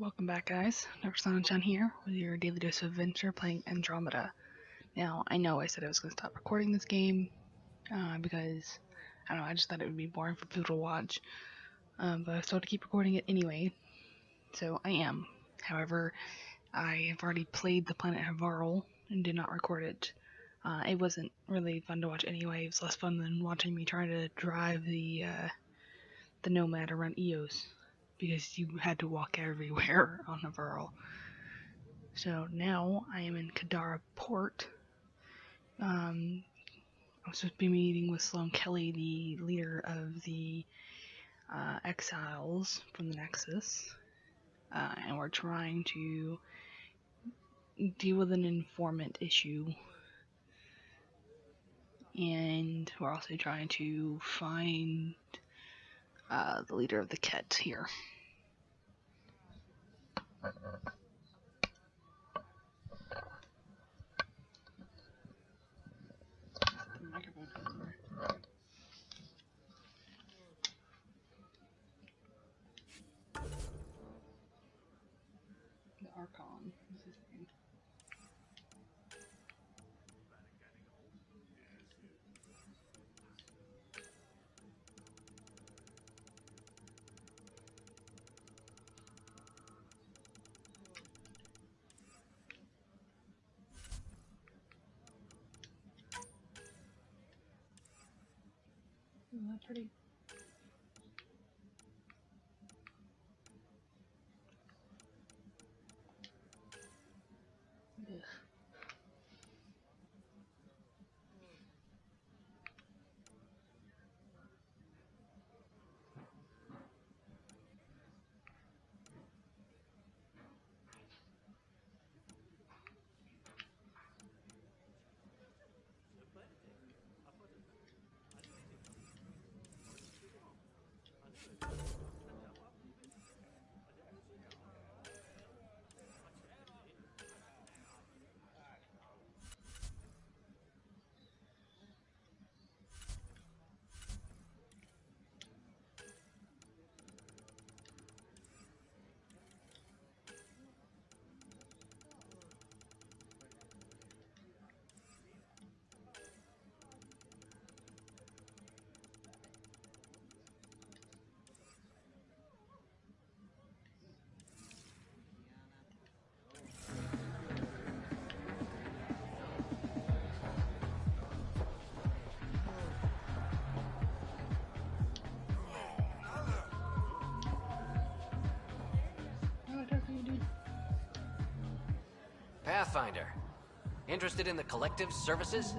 Welcome back, guys. Dr. here with your daily dose of adventure playing Andromeda. Now, I know I said I was going to stop recording this game because, I don't know, I just thought it would be boring for people to watch. But I was told to keep recording it anyway, so I am. However, I have already played the planet Havarl and did not record it. It wasn't really fun to watch anyway. It was less fun than watching me trying to drive the Nomad around Eos, because you had to walk everywhere on Havarl. So now I am in Kadara Port. I'm supposed to be meeting with Sloan Kelly, the leader of the exiles from the Nexus, and we're trying to deal with an informant issue, and we're also trying to find the leader of the Ket here. The Archon is his name. Isn't that pretty? Ugh. Pathfinder. Interested in the Collective's services?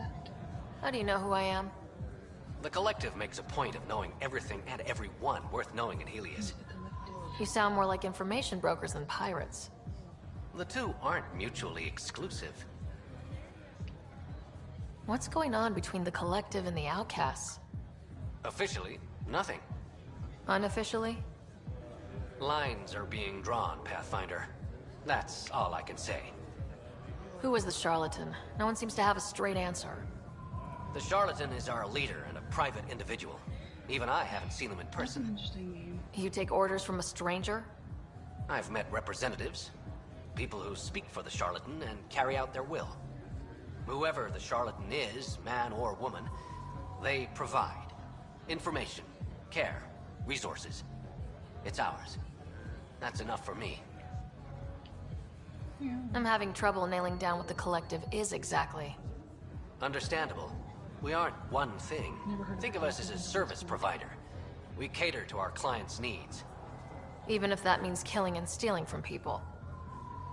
How do you know who I am? The Collective makes a point of knowing everything and everyone worth knowing in Helios. You sound more like information brokers than pirates. The two aren't mutually exclusive. What's going on between the Collective and the Outcasts? Officially, nothing. Unofficially? Lines are being drawn, Pathfinder. That's all I can say. Who is the charlatan? No one seems to have a straight answer. The charlatan is our leader and a private individual. Even I haven't seen him in person. Interesting name. You take orders from a stranger? I've met representatives, people who speak for the charlatan and carry out their will. Whoever the charlatan is, man or woman, they provide information, care, resources. It's ours. That's enough for me. Yeah. I'm having trouble nailing down what the Collective is exactly. Understandable. We aren't one thing. Think of us as a service provider. We cater to our clients' needs. Even if that means killing and stealing from people.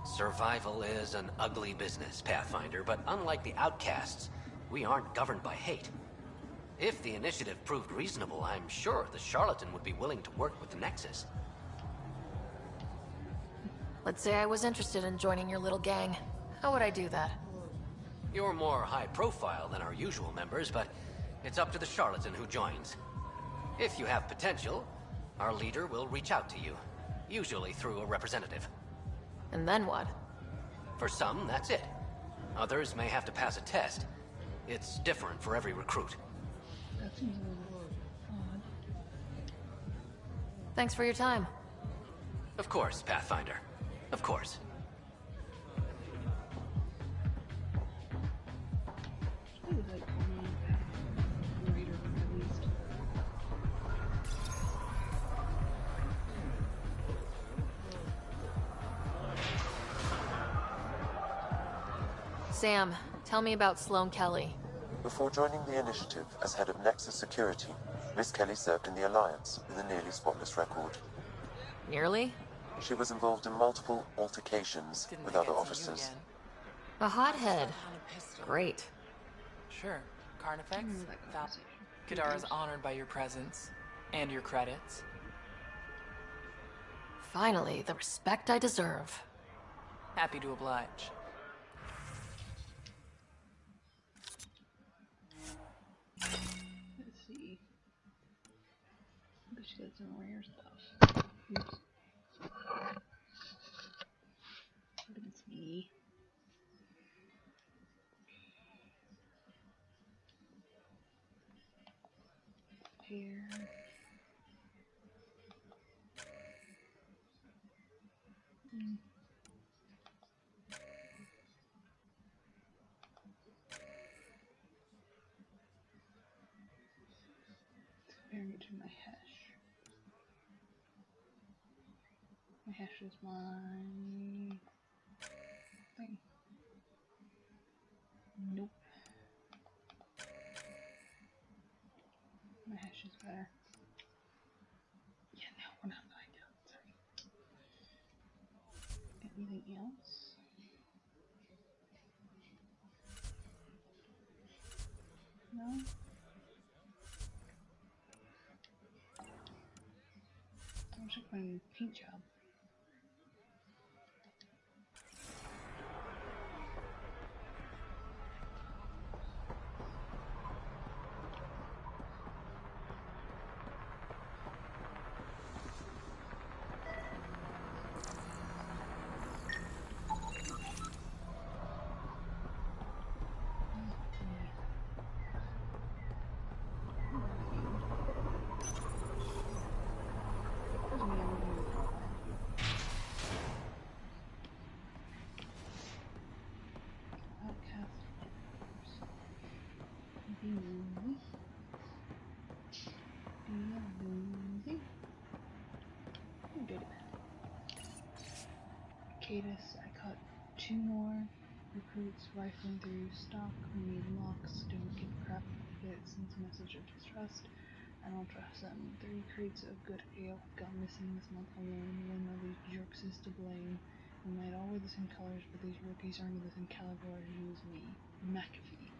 Survival is an ugly business, Pathfinder, but unlike the Outcasts, we aren't governed by hate. If the initiative proved reasonable, I'm sure the charlatan would be willing to work with the Nexus. Let's say I was interested in joining your little gang. How would I do that? You're more high profile than our usual members, but it's up to the charlatan who joins. If you have potential, our leader will reach out to you, usually through a representative. And then what? For some, that's it. Others may have to pass a test. It's different for every recruit. That seems a little odd. Thanks for your time. Of course, Pathfinder. Of course. I would like to writer at least. Sam, tell me about Sloane Kelly. Before joining the initiative as head of Nexus Security, Miss Kelly served in the Alliance with a nearly spotless record. Nearly? She was involved in multiple altercations with other officers. A hothead. Great. Sure. Carnifex? That Val. conversation. Kadara's honored by your presence. And your credits. Finally, the respect I deserve. Happy to oblige. Let's see. But she got some rare stuff. Oops. It's me. Here. Comparing it to my hash. My hash is my thing. Nope. My hash is better. Yeah, no, we're not buying out. Sorry. Anything else? No? I'll check my paint job. Cadus, I caught 2 more recruits rifling through stock. We need locks. Don't give a crap if it sends a message of distrust. I don't trust them. 3 crates of good ale got missing this month alone. One of these jerks is to blame. We might all wear the same colors, but these rookies aren't in the same category as me. McAfee.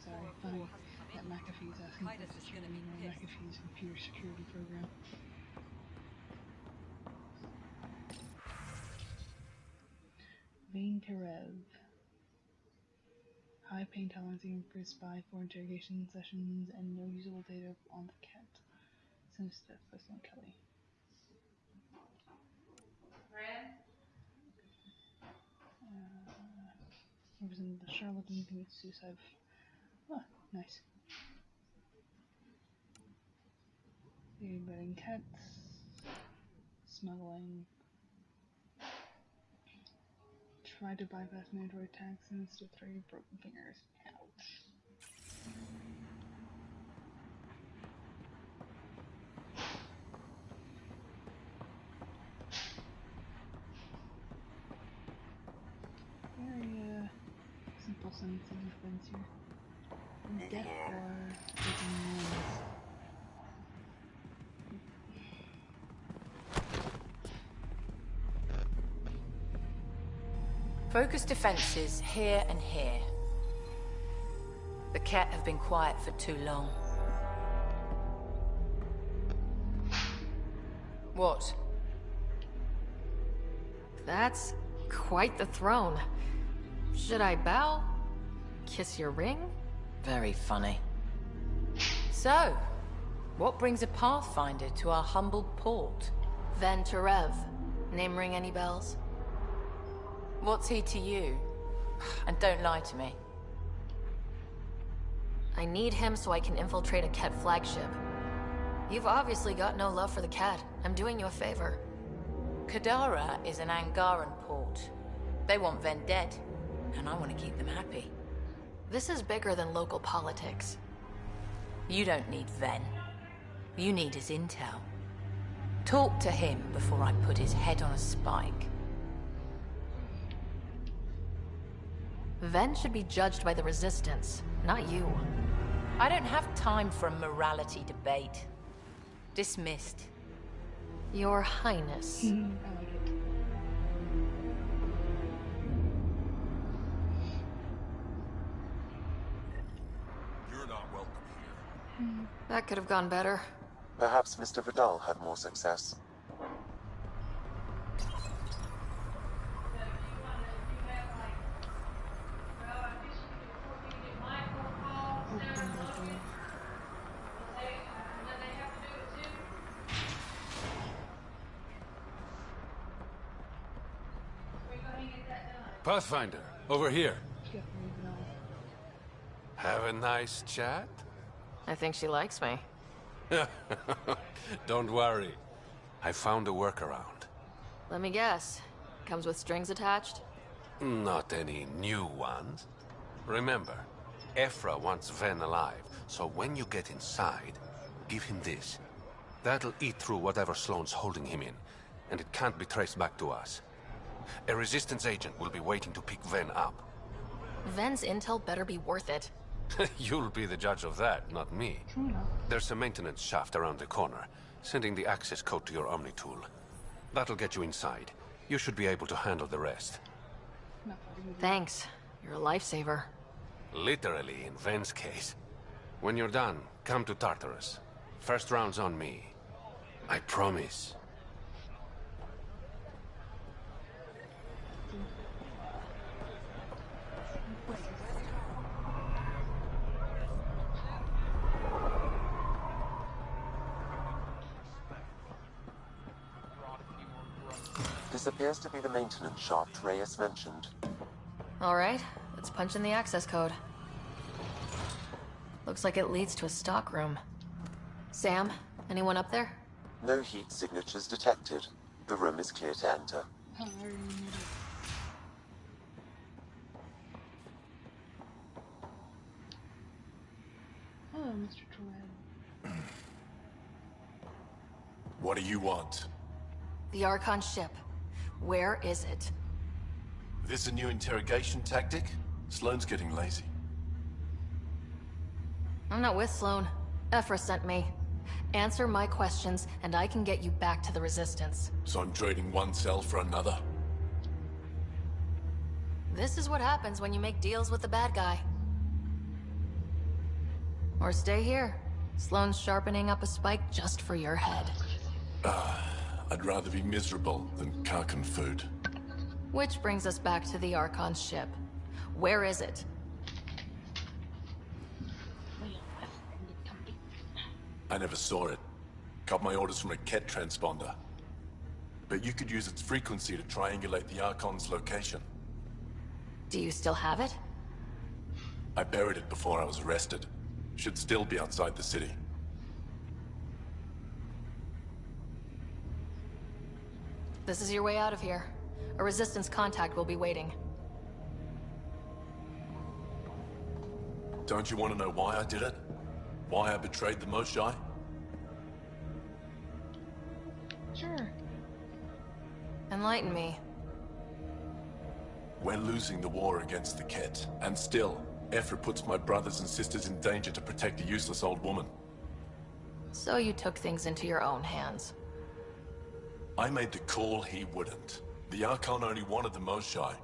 Sorry, funny that McAfee's asking for security on McAfee's computer security program. Vein Terev. High pain tolerance increased by 4 interrogation sessions and no usable data on the cat. Since death by Sloane Kelly. Represented the charlatan commits suicide. Oh, nice. Betting cats. Smuggling. Tried to bypass mandatory tax and instead 3 broken fingers. Ouch. Very simple sentence of defense here. Death or taking wounds. Focus defenses here and here. The cat have been quiet for too long. What? That's quite the throne. Should I bow? Kiss your ring? Very funny. So, what brings a Pathfinder to our humble port? Ven Terev. Name ring any bells? What's he to you? And don't lie to me. I need him so I can infiltrate a Ket flagship. You've obviously got no love for the cat. I'm doing you a favor. Kadara is an Angaran port. They want Ven dead, and I want to keep them happy. This is bigger than local politics. You don't need Ven. You need his intel. Talk to him before I put his head on a spike. Ven should be judged by the Resistance, not you. I don't have time for a morality debate. Dismissed. Your Highness. I like it. You're not welcome here. That could have gone better. Perhaps Mr. Vidal had more success. Pathfinder, over here. Yeah, moving on. Have a nice chat? I think she likes me. Don't worry. I found a workaround. Let me guess. Comes with strings attached? Not any new ones. Remember, Ephra wants Ven alive, so when you get inside, give him this. That'll eat through whatever Sloane's holding him in, and it can't be traced back to us. A Resistance agent will be waiting to pick Ven up. Ven's intel better be worth it. You'll be the judge of that, not me. True enough. There's a maintenance shaft around the corner, sending the access code to your Omni tool. That'll get you inside. You should be able to handle the rest. Not fighting with you. Thanks. You're a lifesaver. Literally, in Ven's case. When you're done, come to Tartarus. First round's on me. I promise. This appears to be the maintenance shaft Reyes mentioned. Alright, let's punch in the access code. Looks like it leads to a stockroom. Sam, anyone up there? No heat signatures detected. The room is clear to enter. Oh, I already knew that. Hello, Mr. Torred. What do you want? The Archon ship. Where is it? This a new interrogation tactic? Sloane's getting lazy. I'm not with Sloane. Ephra sent me. Answer my questions, and I can get you back to the Resistance. So I'm trading one cell for another? This is what happens when you make deals with the bad guy. Or stay here. Sloane's sharpening up a spike just for your head. I'd rather be miserable than Karkan food. Which brings us back to the Archon's ship. Where is it? I never saw it. Got my orders from a Ket transponder. But you could use its frequency to triangulate the Archon's location. Do you still have it? I buried it before I was arrested. Should still be outside the city. This is your way out of here. A Resistance contact will be waiting. Don't you want to know why I did it? Why I betrayed the Moshae? Sure. Enlighten me. We're losing the war against the Ket, and still, Ephra puts my brothers and sisters in danger to protect a useless old woman. So you took things into your own hands. I made the call he wouldn't. The Archon only wanted the Moshae.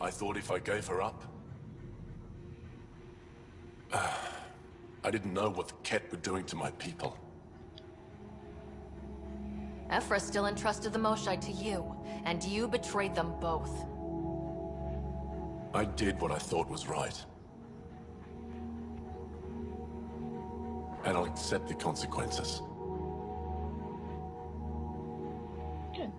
I thought if I gave her up... I didn't know what the Ket were doing to my people. Ephra still entrusted the Moshae to you, and you betrayed them both. I did what I thought was right. And I'll accept the consequences. Good.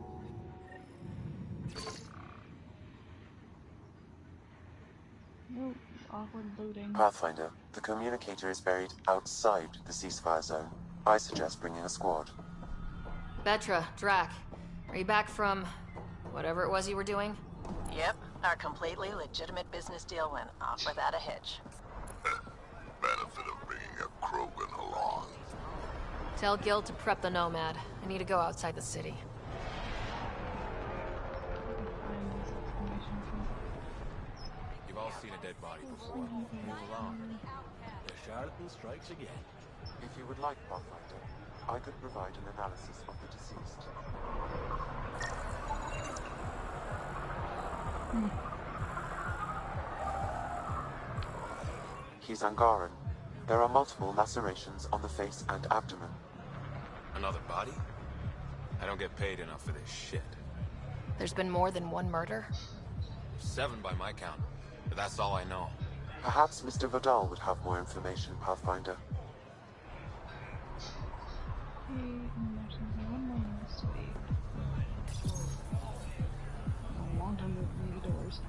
No awkward loading. Pathfinder, the communicator is buried outside the ceasefire zone. I suggest bringing a squad. Vetra, Drac, Are you back from whatever it was you were doing? Yep, our completely legitimate business deal went off without a hitch. Benefit of bringing a Krogan along. Tell Gil to prep the Nomad. I need to go outside the city. You've all seen a dead body before. Move along. The charlatan strikes again. If you would like, Pathfinder, I could provide an analysis of the deceased. He's Angaran. There are multiple lacerations on the face and abdomen. Another body? I don't get paid enough for this shit. There's been more than one murder? 7 by my count, but that's all I know. Perhaps Mr. Vidal would have more information, Pathfinder. A long time to open the doors.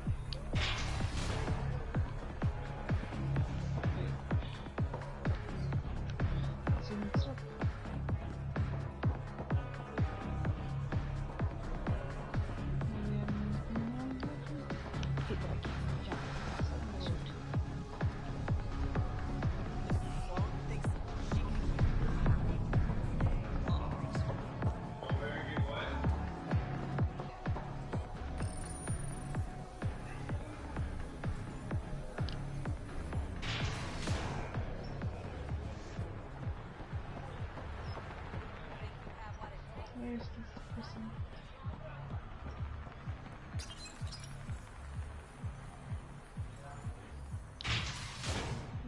Where's this person?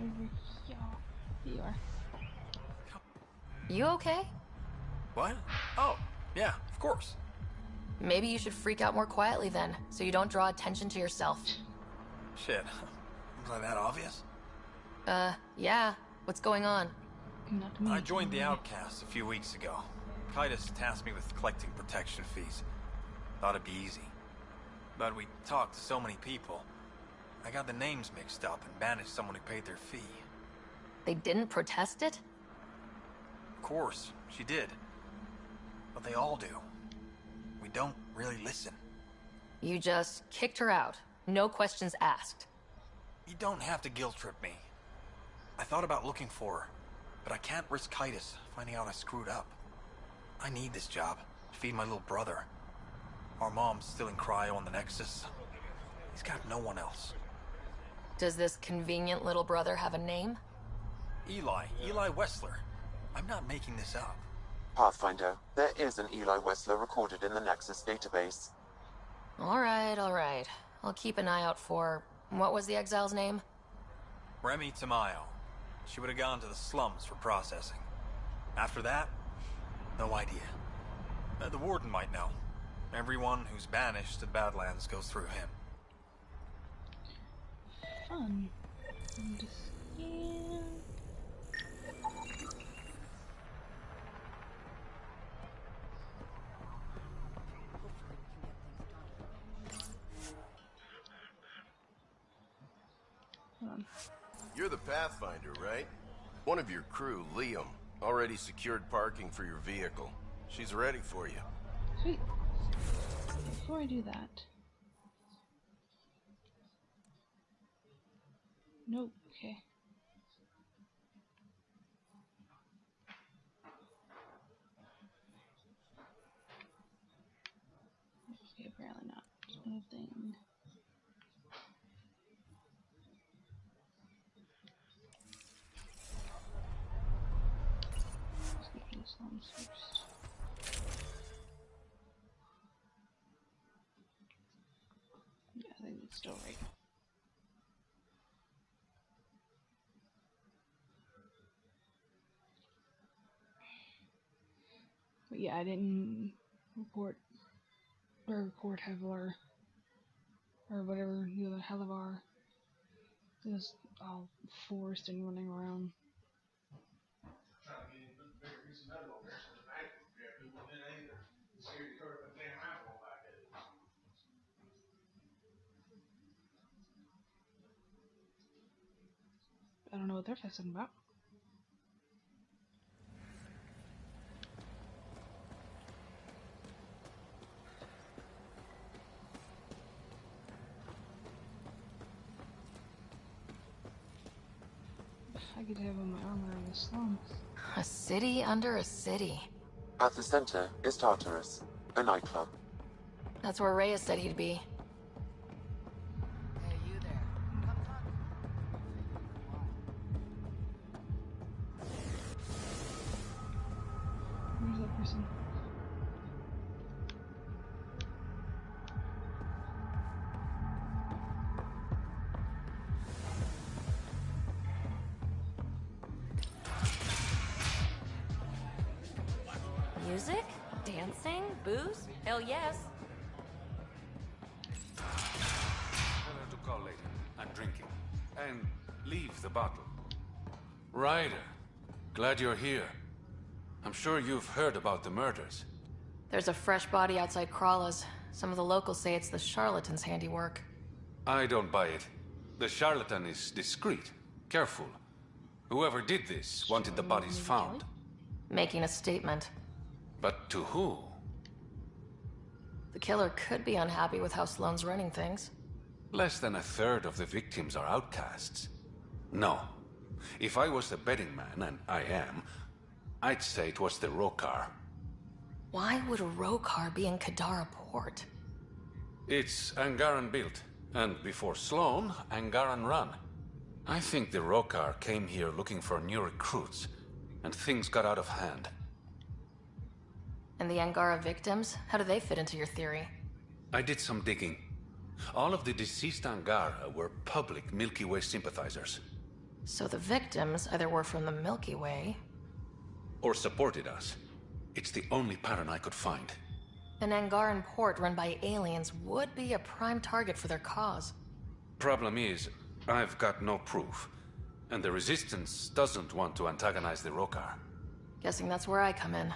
Over here. Here you are. You okay? What? Oh, yeah, of course. Maybe you should freak out more quietly then, so you don't draw attention to yourself. Shit. Was I that obvious? Yeah. What's going on? Not me. I joined the Outcasts a few weeks ago. Titus tasked me with collecting protection fees. Thought it'd be easy. But we talked to so many people. I got the names mixed up and banished someone who paid their fee. They didn't protest it? Of course, she did. But they all do. We don't really listen. You just kicked her out. No questions asked. You don't have to guilt trip me. I thought about looking for her, but I can't risk Titus finding out I screwed up. I need this job to feed my little brother. Our mom's still in cryo on the Nexus. He's got no one else. Does this convenient little brother have a name? Eli Wessler. I'm not making this up. Pathfinder, there is an Eli Wessler recorded in the Nexus database. All right. I'll keep an eye out for... What was the exile's name? Remy Tamayo. She would have gone to the slums for processing. After that, no idea. The warden might know. Everyone who's banished to the Badlands goes through him. Fun. And scan. Hold on. You're the Pathfinder, right? One of your crew, Liam, already secured parking for your vehicle. She's ready for you. Sweet. Before I do that... Nope, okay. Okay, apparently not. Just one thing. Let's get to the slums first. Yeah, I think it's still right. But yeah, I didn't report or record Heveler or whatever the other Helivar. It was all forced and running around. I don't know what they're fussing about. I could have on my armor in the slums. A city under a city. At the center is Tartarus, a nightclub. That's where Reyes said he'd be. Hey, you there. Come talk. Where's that person? Music? Dancing? Booze? Hell yes. Tell her to call later. I'm drinking. And leave the bottle. Ryder, glad you're here. I'm sure you've heard about the murders. There's a fresh body outside Crawla's. Some of the locals say it's the charlatan's handiwork. I don't buy it. The charlatan is discreet, careful. Whoever did this wanted the bodies found. Making a statement. But to who? The killer could be unhappy with how Sloane's running things. Less than a third of the victims are outcasts. No. If I was the betting man, and I am, I'd say it was the Rokar. Why would a Rokar be in Kadara port? It's Angaran built, and before Sloane, Angaran run. I think the Rokar came here looking for new recruits, and things got out of hand. And the Angara victims? How do they fit into your theory? I did some digging. All of the deceased Angara were public Milky Way sympathizers. So the victims either were from the Milky Way... or supported us. It's the only pattern I could find. An Angaran port run by aliens would be a prime target for their cause. Problem is, I've got no proof. And the Resistance doesn't want to antagonize the Rokar. Guessing that's where I come in.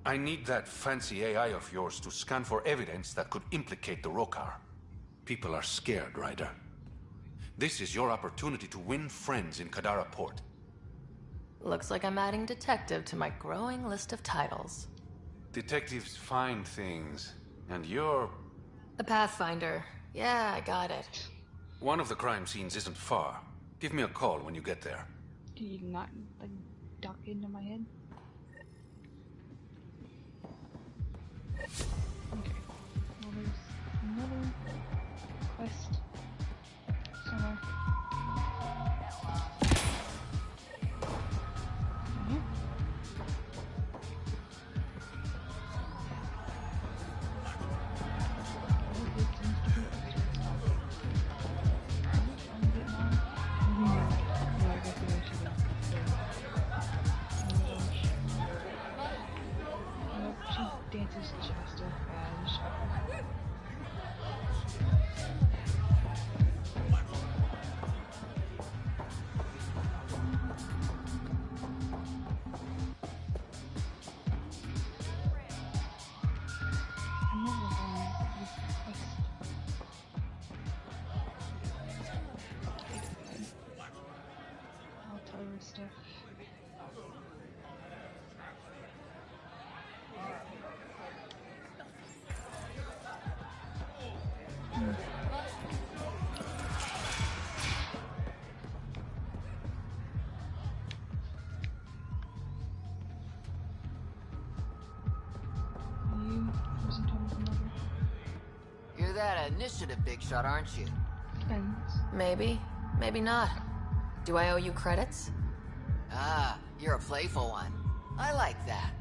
I need that fancy AI of yours to scan for evidence that could implicate the Rokar. People are scared, Ryder. This is your opportunity to win friends in Kadara Port. Looks like I'm adding detective to my growing list of titles. Detectives find things, and you're... A Pathfinder. Yeah, I got it. One of the crime scenes isn't far. Give me a call when you get there. Can you not, like, duck into my head? Okay. Well, there's another quest somewhere. Yeah. Dances just a badge. I'll tell her stuff. You're that initiative big shot, aren't you? Depends. Maybe, maybe not. Do I owe you credits? Ah, you're a playful one. I like that.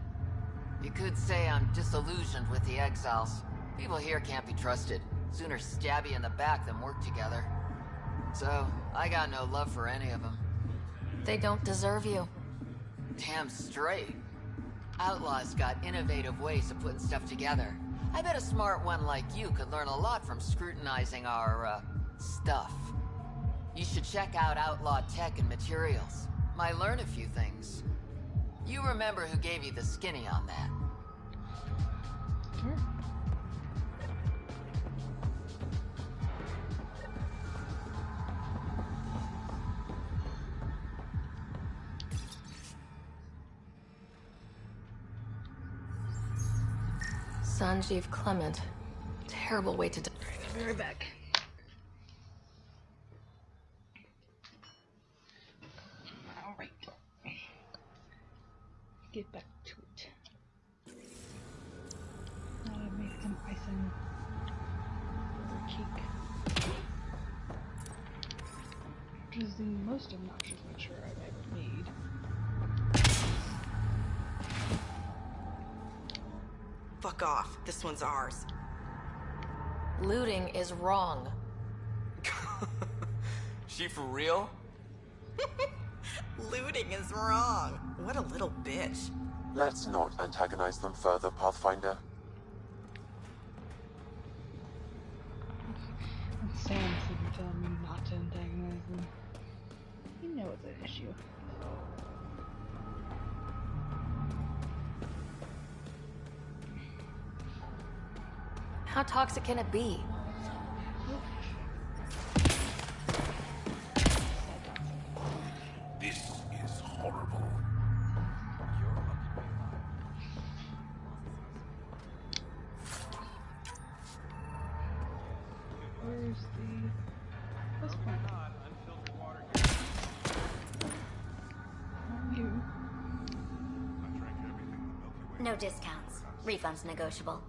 You could say I'm disillusioned with the exiles. People here can't be trusted. Sooner stab you in the back than work together. So, I got no love for any of them. They don't deserve you. Damn straight. Outlaws got innovative ways of putting stuff together. I bet a smart one like you could learn a lot from scrutinizing our, stuff. You should check out Outlaw Tech and Materials. Might learn a few things. You remember who gave you the skinny on that? Sure. Sanjeev Clement. Terrible way to die. I'll be right back. Alright. get back to it. Now I made some icing for a cake. Which is the most obnoxious mixture I've ever made. Fuck off. This one's ours. Looting is wrong. She for real? Looting is wrong. What a little bitch. Let's not antagonize them further, Pathfinder. Sam said you're telling me not to antagonize them. You know it's an issue. How toxic can it be? This is horrible. Where's the... What's point? Not you. No discounts. Refunds negotiable.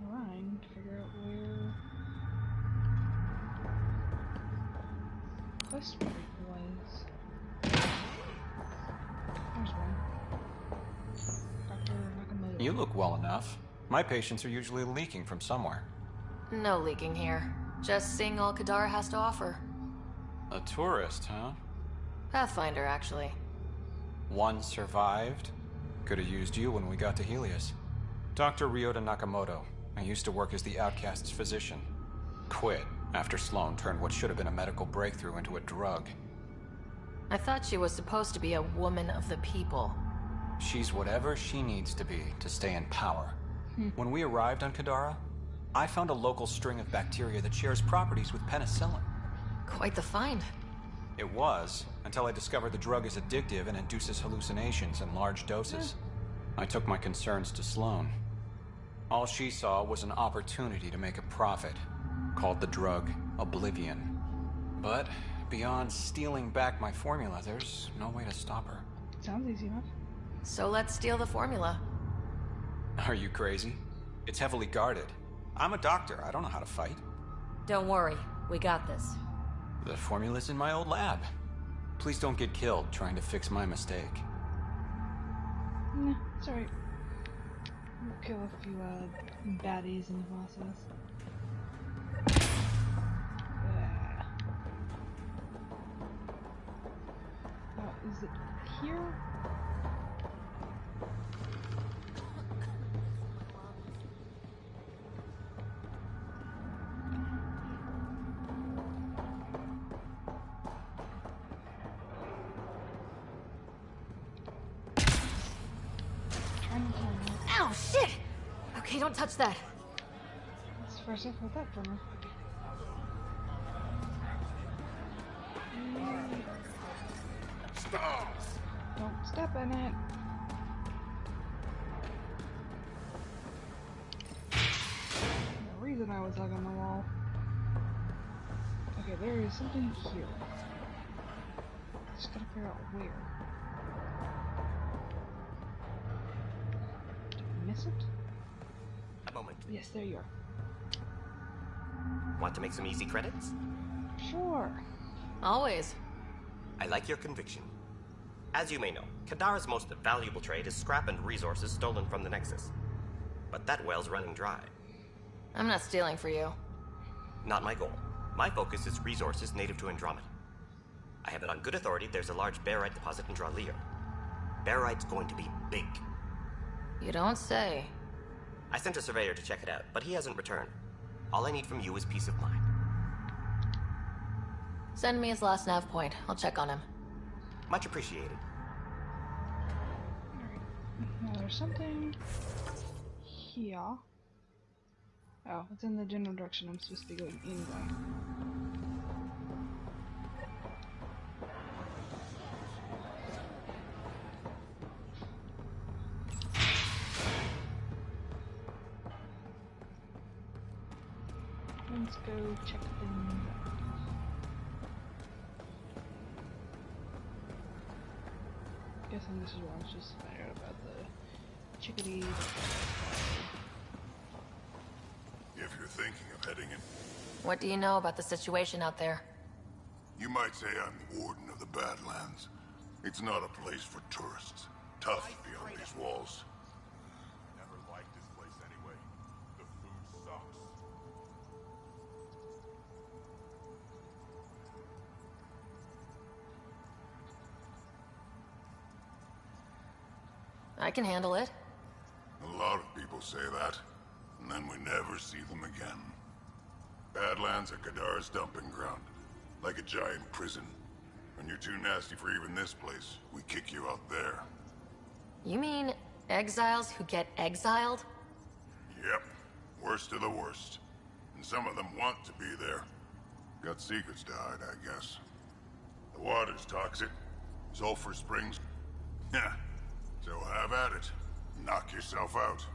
Trying to figure out where quest point was. There's one. Dr. Nakamoto. You look well enough. My patients are usually leaking from somewhere. No leaking here. Just seeing all Kadara has to offer. A tourist, huh? Pathfinder, actually. One survived. Could have used you when we got to Helios. Dr. Ryota Nakamoto. I used to work as the Outcast's physician. Quit after Sloan turned what should have been a medical breakthrough into a drug. I thought she was supposed to be a woman of the people. She's whatever she needs to be to stay in power. When we arrived on Kadara, I found a local string of bacteria that shares properties with penicillin. Quite the find. It was, until I discovered the drug is addictive and induces hallucinations in large doses. I took my concerns to Sloan. All she saw was an opportunity to make a profit, called the drug Oblivion. But beyond stealing back my formula, there's no way to stop her. Sounds easy enough. So let's steal the formula. Are you crazy? It's heavily guarded. I'm a doctor. I don't know how to fight. Don't worry. We got this. The formula's in my old lab. Please don't get killed trying to fix my mistake. Nah, it's alright. We'll kill a few baddies in the process. Is it here? Ow, shit! Okay, don't touch that. That's the first I've heard that from her. Stop! Don't step in it. The reason I was hugging the wall. Okay, there is something here. Just gotta figure out where. Did I miss it? A moment. Yes, there you are. Want to make some easy credits? Sure. Always. I like your conviction. As you may know, Kadara's most valuable trade is scrap and resources stolen from the Nexus. But that well's running dry. I'm not stealing for you. Not my goal. My focus is resources native to Andromeda. I have it on good authority there's a large barite deposit in Draleo. Barite's going to be big. You don't say. I sent a surveyor to check it out, but he hasn't returned. All I need from you is peace of mind. Send me his last nav point. I'll check on him. Much appreciated. Now there's something here. Oh, it's in the general direction I'm supposed to be going anyway. let's go check things out. Guessing this is where I was just finding out about the chickadee. If you're thinking of heading in, What do you know about the situation out there? you might say I'm the warden of the Badlands. It's not a place for tourists. Tough beyond these walls. Never liked this place anyway. The food sucks. I can handle it. A lot of people say that, and then we never see them again. Badlands are Kadar's dumping ground, like a giant prison. When you're too nasty for even this place, we kick you out there. You mean exiles who get exiled? Yep, worst of the worst. And some of them want to be there. Got secrets to hide, I guess. The water's toxic. Sulfur Springs. Yeah, so have at it. Knock yourself out.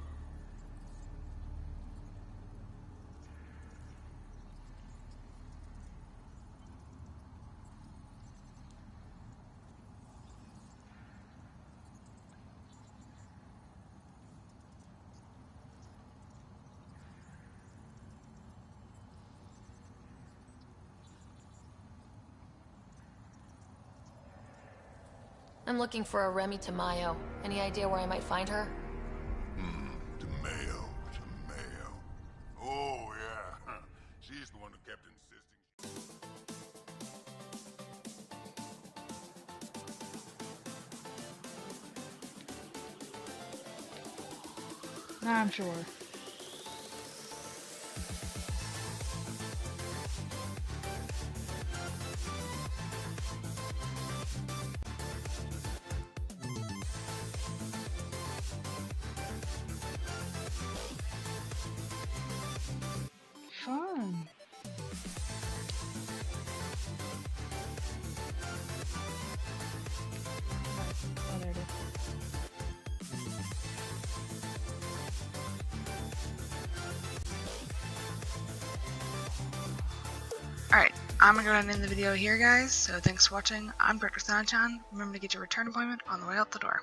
I'm looking for a Remy Tamayo. Any idea where I might find her? Tamayo. Oh, yeah. She's the one who kept insisting. I'm sure. Fun. Oh, there it is. Alright, I'm gonna go ahead and end the video here, guys. So thanks for watching. I'm Director Sanchan. Remember to get your return appointment on the way out the door.